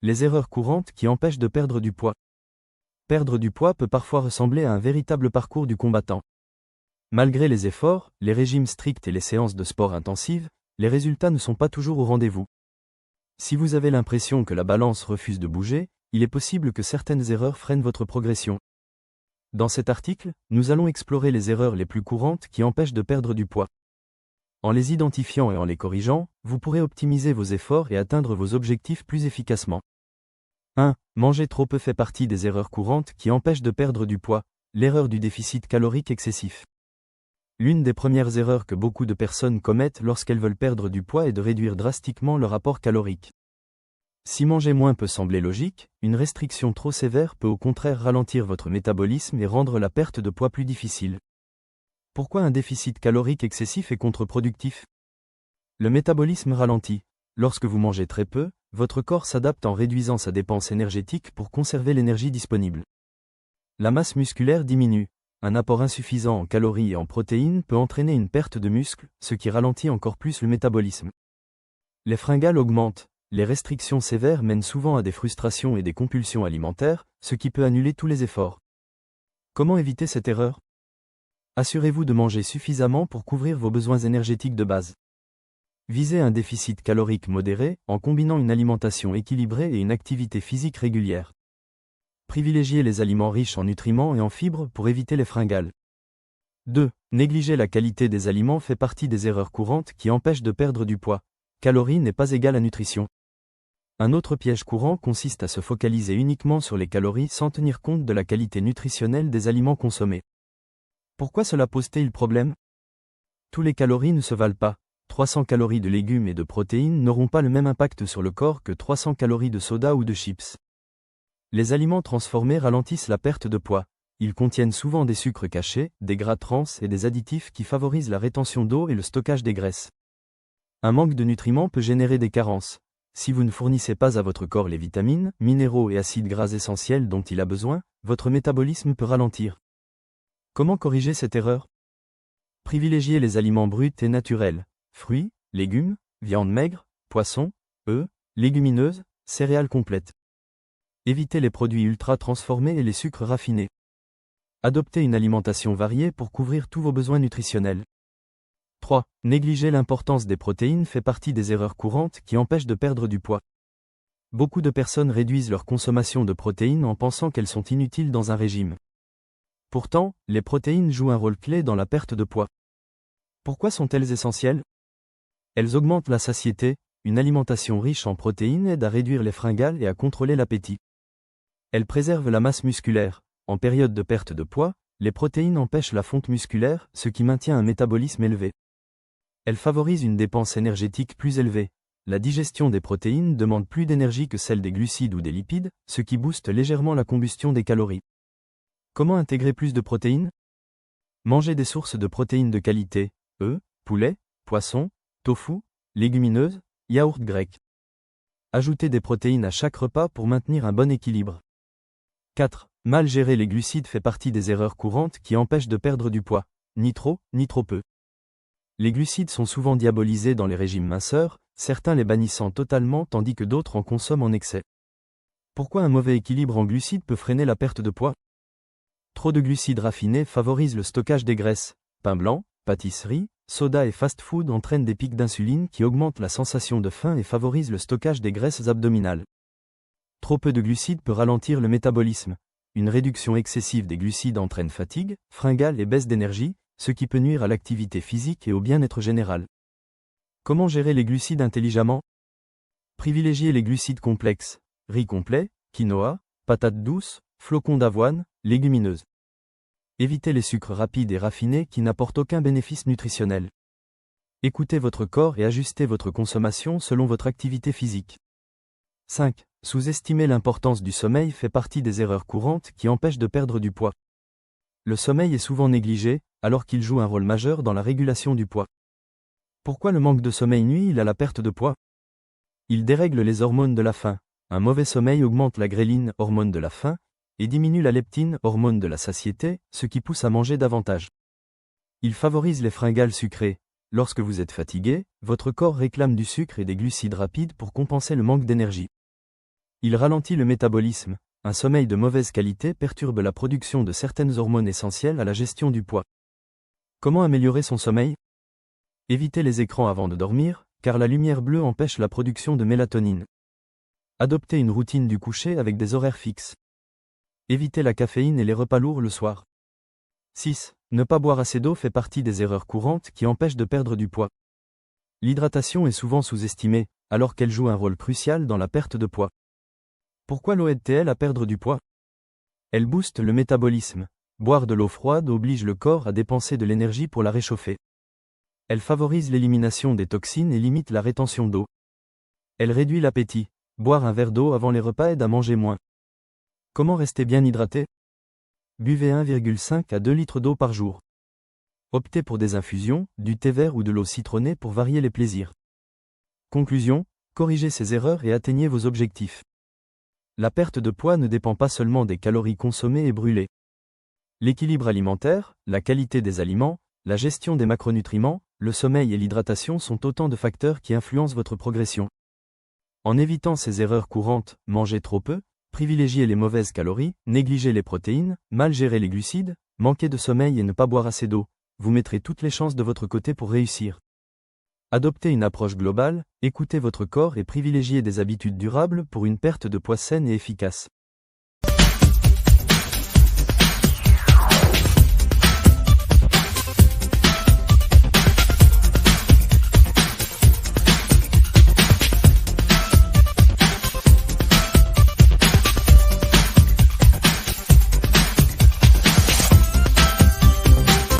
Les erreurs courantes qui empêchent de perdre du poids. Perdre du poids peut parfois ressembler à un véritable parcours du combattant. Malgré les efforts, les régimes stricts et les séances de sport intensives, les résultats ne sont pas toujours au rendez-vous. Si vous avez l'impression que la balance refuse de bouger, il est possible que certaines erreurs freinent votre progression. Dans cet article, nous allons explorer les erreurs les plus courantes qui empêchent de perdre du poids. En les identifiant et en les corrigeant, vous pourrez optimiser vos efforts et atteindre vos objectifs plus efficacement. 1. Manger trop peu fait partie des erreurs courantes qui empêchent de perdre du poids, l'erreur du déficit calorique excessif. L'une des premières erreurs que beaucoup de personnes commettent lorsqu'elles veulent perdre du poids est de réduire drastiquement leur apport calorique. Si manger moins peut sembler logique, une restriction trop sévère peut au contraire ralentir votre métabolisme et rendre la perte de poids plus difficile. Pourquoi un déficit calorique excessif est contre-productif ? Le métabolisme ralentit. Lorsque vous mangez très peu, votre corps s'adapte en réduisant sa dépense énergétique pour conserver l'énergie disponible. La masse musculaire diminue. Un apport insuffisant en calories et en protéines peut entraîner une perte de muscle, ce qui ralentit encore plus le métabolisme. Les fringales augmentent. Les restrictions sévères mènent souvent à des frustrations et des compulsions alimentaires, ce qui peut annuler tous les efforts. Comment éviter cette erreur ? Assurez-vous de manger suffisamment pour couvrir vos besoins énergétiques de base. Visez un déficit calorique modéré en combinant une alimentation équilibrée et une activité physique régulière. Privilégiez les aliments riches en nutriments et en fibres pour éviter les fringales. 2. Négliger la qualité des aliments fait partie des erreurs courantes qui empêchent de perdre du poids. Calories n'est pas égale à nutrition. Un autre piège courant consiste à se focaliser uniquement sur les calories sans tenir compte de la qualité nutritionnelle des aliments consommés. Pourquoi cela pose-t-il problème ? Tous les calories ne se valent pas. 300 calories de légumes et de protéines n'auront pas le même impact sur le corps que 300 calories de soda ou de chips. Les aliments transformés ralentissent la perte de poids. Ils contiennent souvent des sucres cachés, des gras trans et des additifs qui favorisent la rétention d'eau et le stockage des graisses. Un manque de nutriments peut générer des carences. Si vous ne fournissez pas à votre corps les vitamines, minéraux et acides gras essentiels dont il a besoin, votre métabolisme peut ralentir. Comment corriger cette erreur ? Privilégiez les aliments bruts et naturels. Fruits, légumes, viande maigre, poissons, œufs, légumineuses, céréales complètes. Évitez les produits ultra transformés et les sucres raffinés. Adoptez une alimentation variée pour couvrir tous vos besoins nutritionnels. 3. Négliger l'importance des protéines fait partie des erreurs courantes qui empêchent de perdre du poids. Beaucoup de personnes réduisent leur consommation de protéines en pensant qu'elles sont inutiles dans un régime. Pourtant, les protéines jouent un rôle clé dans la perte de poids. Pourquoi sont-elles essentielles ? Elles augmentent la satiété, une alimentation riche en protéines aide à réduire les fringales et à contrôler l'appétit. Elles préservent la masse musculaire. En période de perte de poids, les protéines empêchent la fonte musculaire, ce qui maintient un métabolisme élevé. Elles favorisent une dépense énergétique plus élevée. La digestion des protéines demande plus d'énergie que celle des glucides ou des lipides, ce qui booste légèrement la combustion des calories. Comment intégrer plus de protéines ? Mangez des sources de protéines de qualité, œufs, poulet, poissons, tofu, légumineuses, yaourt grec. Ajoutez des protéines à chaque repas pour maintenir un bon équilibre. 4. Mal gérer les glucides fait partie des erreurs courantes qui empêchent de perdre du poids, ni trop, ni trop peu. Les glucides sont souvent diabolisés dans les régimes minceurs, certains les bannissant totalement tandis que d'autres en consomment en excès. Pourquoi un mauvais équilibre en glucides peut freiner la perte de poids ? Trop de glucides raffinés favorisent le stockage des graisses. Pain blanc, pâtisserie, soda et fast-food entraînent des pics d'insuline qui augmentent la sensation de faim et favorisent le stockage des graisses abdominales. Trop peu de glucides peut ralentir le métabolisme. Une réduction excessive des glucides entraîne fatigue, fringales et baisse d'énergie, ce qui peut nuire à l'activité physique et au bien-être général. Comment gérer les glucides intelligemment ? Privilégiez les glucides complexes, riz complet, quinoa, patates douces, flocons d'avoine, légumineuses. Évitez les sucres rapides et raffinés qui n'apportent aucun bénéfice nutritionnel. Écoutez votre corps et ajustez votre consommation selon votre activité physique. 5. Sous-estimer l'importance du sommeil fait partie des erreurs courantes qui empêchent de perdre du poids. Le sommeil est souvent négligé, alors qu'il joue un rôle majeur dans la régulation du poids. Pourquoi le manque de sommeil nuit-il à la perte de poids ? Il dérègle les hormones de la faim. Un mauvais sommeil augmente la gréline, hormone de la faim, et diminue la leptine, hormone de la satiété, ce qui pousse à manger davantage. Il favorise les fringales sucrées. Lorsque vous êtes fatigué, votre corps réclame du sucre et des glucides rapides pour compenser le manque d'énergie. Il ralentit le métabolisme. Un sommeil de mauvaise qualité perturbe la production de certaines hormones essentielles à la gestion du poids. Comment améliorer son sommeil? Évitez les écrans avant de dormir, car la lumière bleue empêche la production de mélatonine. Adoptez une routine du coucher avec des horaires fixes. Évitez la caféine et les repas lourds le soir. 6. Ne pas boire assez d'eau fait partie des erreurs courantes qui empêchent de perdre du poids. L'hydratation est souvent sous-estimée, alors qu'elle joue un rôle crucial dans la perte de poids. Pourquoi l'eau aide-t-elle à perdre du poids? Elle booste le métabolisme. Boire de l'eau froide oblige le corps à dépenser de l'énergie pour la réchauffer. Elle favorise l'élimination des toxines et limite la rétention d'eau. Elle réduit l'appétit. Boire un verre d'eau avant les repas aide à manger moins. Comment rester bien hydraté? Buvez 1,5 à 2 litres d'eau par jour. Optez pour des infusions, du thé vert ou de l'eau citronnée pour varier les plaisirs. Conclusion, corrigez ces erreurs et atteignez vos objectifs. La perte de poids ne dépend pas seulement des calories consommées et brûlées. L'équilibre alimentaire, la qualité des aliments, la gestion des macronutriments, le sommeil et l'hydratation sont autant de facteurs qui influencent votre progression. En évitant ces erreurs courantes, manger trop peu, privilégier les mauvaises calories, négliger les protéines, mal gérer les glucides, manquer de sommeil et ne pas boire assez d'eau, vous mettrez toutes les chances de votre côté pour réussir. Adoptez une approche globale, écoutez votre corps et privilégiez des habitudes durables pour une perte de poids saine et efficace.